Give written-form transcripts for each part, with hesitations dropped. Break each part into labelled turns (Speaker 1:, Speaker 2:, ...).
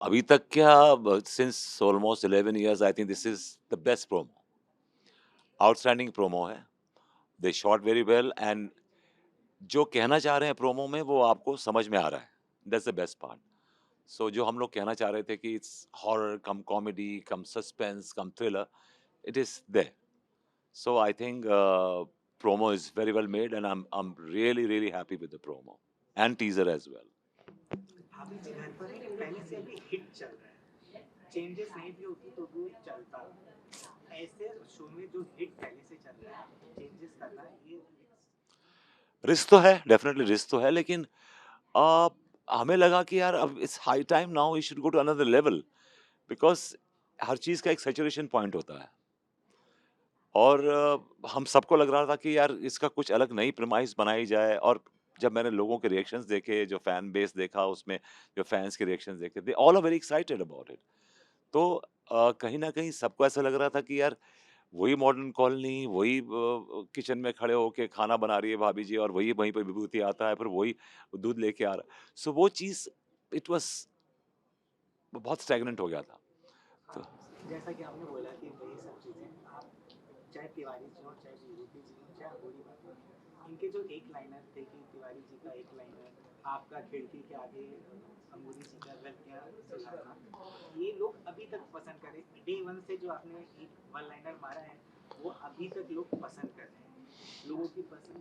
Speaker 1: अभी तक क्या, since almost 11 years I think this is the best promo, outstanding promo है। They shot very well and जो कहना चाह रहे हैं प्रोमो में वो आपको समझ में आ रहा है। That's the best part. So जो हम लोग कहना चाह रहे थे कि it's horror cum comedy cum suspense cum thriller, it is there. So I think promo is very well made, and I'm really happy with the promo and teaser as well.
Speaker 2: भाभी जी घर पर है पहले से अभी हिट चल रहा है, चेंजेस नहीं भी होती तो भी चलता। ऐसे शो में जो हिट पहले से चल रहा है चेंजेस करना ये
Speaker 1: रिस्क तो है, डेफिनेटली रिस्क तो है, लेकिन आ, हमें लगा कि यार अब it's high time now we should go to another level, because हर चीज का एक सैचुरेशन पॉइंट होता है। और हम सबको लग रहा था कि यार इसका कुछ अलग नई प्रेमाइस बनाई जाए। और जब मैंने लोगों के रिएक्शंस देखे, जो फैन बेस देखा उसमें, जो फैंस के रिएक्शंस देखे, they all are very excited about it. तो कहीं न कहीं सबको ऐसा लग रहा था कि यार वही मॉडर्न कॉलोनी, वही किचन में खड़े होके खाना बना रही है भाभी जी, और वही वहीं पे विभूति आता है, फिर वही दूध लेके आ रहा है। सो वो चीज़ इट वाज़ बहुत स्टैग्नेंट हो गया था।
Speaker 2: हाँ,
Speaker 1: तो
Speaker 2: जैसा कि आपने बोला कि वही सब चीज़ें आप चाहे तिवारी जी हो चाहे विभूति जी हो चाहे गोरी बात हो, इनके जो एक लाइनर थे कि तिवारी जी का एक लाइनर आपका खिड़की के आगे अंगूरी जी का घर क्या सुलगाना, ये लोग अभी तक पसंद करें। डे वन से जो आपने एक वन लाइनर मारा है वो अभी तक लोग पसंद कर रहे हैं, लोगों की पसंद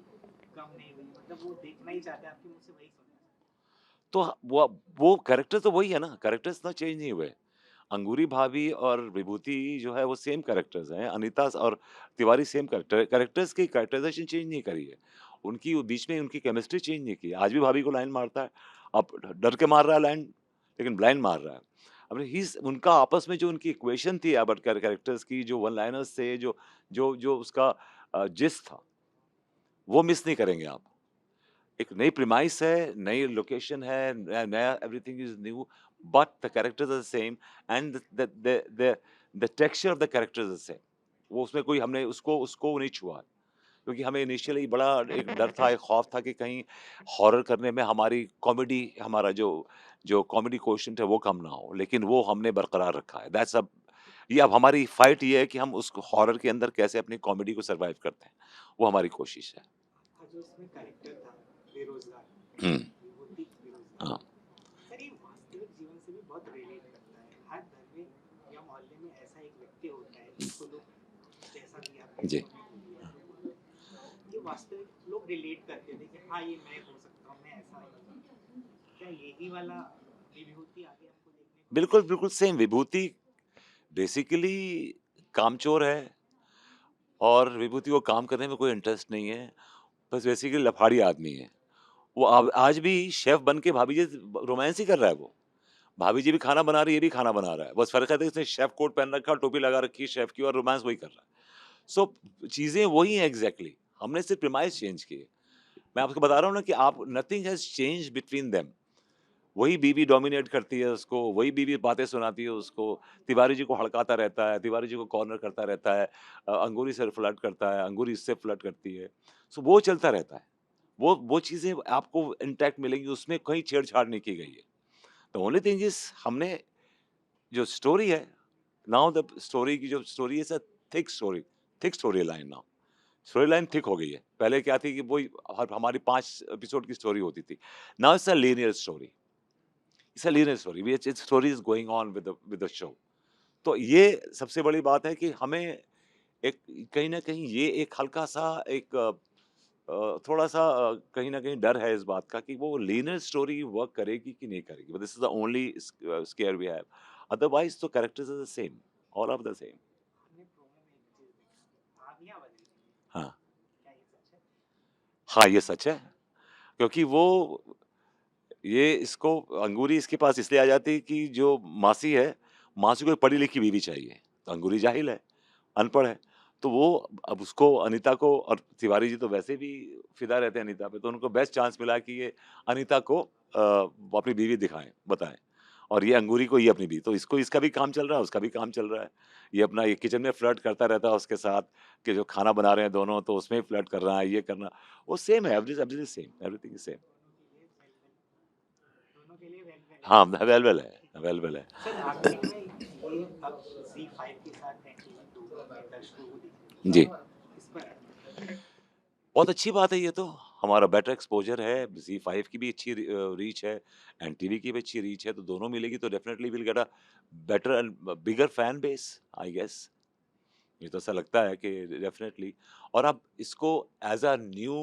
Speaker 2: कम नहीं हुई, मतलब वो देखना ही चाहते हैं, आपके मुंह से वही सुनना
Speaker 1: तो वो कैरेक्टर तो वही है ना, कैरेक्टर्स ना चेंज नहीं हुए। अंगूरी भाभी और विभूति जो है वो सेम कैरेक्टर्स हैं, अनीता और तिवारी सेम कैरेक्टर्स की कैरेक्टराइज़ेशन चेंज नहीं करी है। उनकी वो बीच में उनकी केमिस्ट्री चेंज नहीं की है। आज भी भाभी को लाइन मारता है, अब डर के मार रहा है लाइन, लेकिन ब्लाइंड मार रहा है। अब ही उनका आपस में जो उनकी इक्वेशन थी अब कैरेक्टर्स की, जो वन लाइनर्स थे, जो जो जो उसका जिस्ट था, वो मिस नहीं करेंगे आप। एक नई प्रीमाइस है, नई लोकेशन है, नया everything is new, but the characters are the same and the texture of the characters is the same. वो उसमें कोई हमने उसको उसको नहीं छुआ है। क्योंकि हमें इनिशियली बड़ा एक डर था, एक खौफ था कि कहीं हॉरर करने में हमारी कॉमेडी, हमारा जो जो कॉमेडी कोशेंट है वो कम ना हो, लेकिन वो हमने बरकरार रखा है। दैट्स अब ये अब हमारी फाइट ये है कि हम उस हॉरर के अंदर कैसे अपनी कॉमेडी को सर्वाइव करते हैं, वो हमारी कोशिश है।
Speaker 2: आपका जो उसमें कैरेक्टर था बेरोजगार,
Speaker 1: हुँ,
Speaker 2: विभूति बेरोजगार,
Speaker 1: हाँ,
Speaker 2: सर ये वास्तविक जीवन से भी बहुत रिलेट करता है। हर घर में या मोहल्ले में ऐसा एक व्यक्ति होता है जिसको लोग, जैसा भी आपने
Speaker 1: जी।
Speaker 2: कॉमेंट किया, ये वास्तविक लोग रिलेट करते थे कि हाँ ये मैं हो सकता हूँ, मैं ऐसा हूँ। क्या यही वाला विभूति आगे हमको देखने को
Speaker 1: बिल्कुल,
Speaker 2: मिलेगा?
Speaker 1: बिल्कुल सेम विभूति बेसिकली कामचोर है और विभूति को काम करने में कोई इंटरेस्ट नहीं है, बस बेसिकली लफाड़ी आदमी है। वो अब आज भी शेफ़ बन के भाभी जी रोमांस ही कर रहा है वो। भाभी जी भी खाना बना रही है, ये भी खाना बना रहा है। बस फ़र्क है कि उसने शेफ़ कोट पहन रखा है, टोपी लगा रखी है शेफ़ की, और रोमांस वही कर रहा है। सो चीज़ें वही हैं एग्ज़ैक्टली, हमने सिर्फ़ प्रीमाइस चेंज की है। मैं आपको बता रहा हूँ ना कि आप nothing has changed between them. वही बीवी डोमिनेट करती है उसको, वही बीवी बातें सुनाती है उसको, तिवारी जी को हड़काता रहता है, तिवारी जी को कॉर्नर करता रहता है, अंगूरी से फ्लर्ट करता है, अंगूरी इससे फ्लर्ट करती है। सो वो चलता रहता है। वो चीज़ें आपको इंटैक्ट मिलेंगी, उसमें कहीं छेड़-छाड़ नहीं की गई है। द ओनली थिंग इज़ हमने जो स्टोरी है, नाउ द स्टोरी की जो story is a thick story line now. Story line thick हो गई है। पहले क्या थी कि वही हर हमारी 5 एपिसोड की स्टोरी होती थी। Now it's a linear story. It's a linear story, which it's story is going on with the show. तो ये सबसे बड़ी बात है कि हमें एक कहीं न कहीं ये एक हल्का-सा एक थोड़ा-सा कहीं न कहीं डर है इस बात का कि वो लीनियर स्टोरी वर्क करेगी कि नहीं करेगी। But this is the only scare we have. Otherwise तो characters are the same, all are the same.
Speaker 2: हमने प्रोमो में एक चीज देखा, आवियां बदल गई,
Speaker 1: हाँ।
Speaker 2: क्या ये सच है?
Speaker 1: हाँ, ये सच है। क्योंकि वो ये इसको अंगूरी इसके पास इसलिए आ जाती है कि जो मासी है, मासी को एक पढ़ी-लिखी बीवी चाहिए। तो अंगूरी जाहिल है, अनपढ़ है। तो वो अब उसको अनीता को, और तिवारी जी तो वैसे भी फ़िदा रहते हैं अनीता पे, तो उनको बेस्ट चांस मिला कि ये अनीता को वो अपनी बीवी दिखाएँ, बताएँ। और ये अंगूरी को ये अपनी बीवी, तो इसको इसका भी काम चल रहा है, उसका भी काम चल रहा है। ये अपना ये किचन में फ्लर्ट करता रहता है उसके साथ, कि जो खाना बना रहे हैं दोनों, तो उसमें फ्लर्ट कर रहा है, ये करना। वो सेम है, everything is same, everything is same.
Speaker 2: दोनों के लिए वेल वेल, दोनों के लिए वेल वेल है।
Speaker 1: हाँ, वेल वेल है। अवेलेबल है।
Speaker 2: सर आखिरी में ये अब ज़ी5 के साथ एनटीवी दोनों में दर्शकों को दिखेगी।
Speaker 1: जी।
Speaker 2: इस पर
Speaker 1: बहुत अच्छी बात है ये तो। हमारा बेटर एक्सपोज़र है, ज़ी5 की भी अच्छी रीच है, एनटीवी की भी अच्छी रीच है, तो दोनों मिलेगी तो definitely will get a better and bigger fan base I guess. मुझे तो ऐसा लगता है कि डेफ़िनेटली। और अब इसको एज़ अ न्यू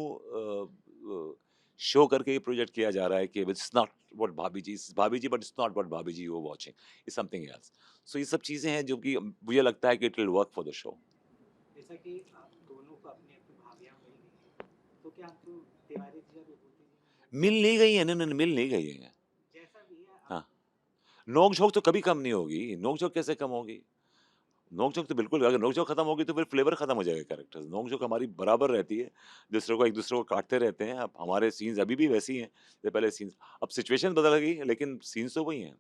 Speaker 1: शो करके ये प्रोजेक्ट किया जा रहा है कि it's not what Bhabhi ji is Bhabhi ji but it's not what Bhabhi ji you are watching, it's something else. So ये सब चीज़ें हैं जो कि मुझे लगता है कि it will work for the show.
Speaker 2: जैसा कि आप दोनों को अपनी अपनी भाभियाँ मिल गई हैं, तो क्या आपको तिवारी जी और विभूति जी में नोक-झोंक
Speaker 1: मिल नहीं गई है, नहीं, नहीं, मिल नहीं गई है।
Speaker 2: जैसा भी है आप
Speaker 1: हाँ, नोक-झोंक तो कभी कम नहीं होगी, नोक-झोंक कैसे कम होगी? नोक-झोंक तो बिल्कुल, अगर नोक-झोंक खत्म होगी तो फिर फ्लेवर खत्म हो जाएगा कैरेक्टर्स। नोक-झोंक हमारी बराबर रहती है, दूसरे को एक-दूसरे को काटते रहते हैं। अब हमारे सीन्स अभी भी वैसे ही हैं, जैसे पहले सीन्स। अब सिचुएशन बदल गई है लेकिन सीन्स तो वही हैं।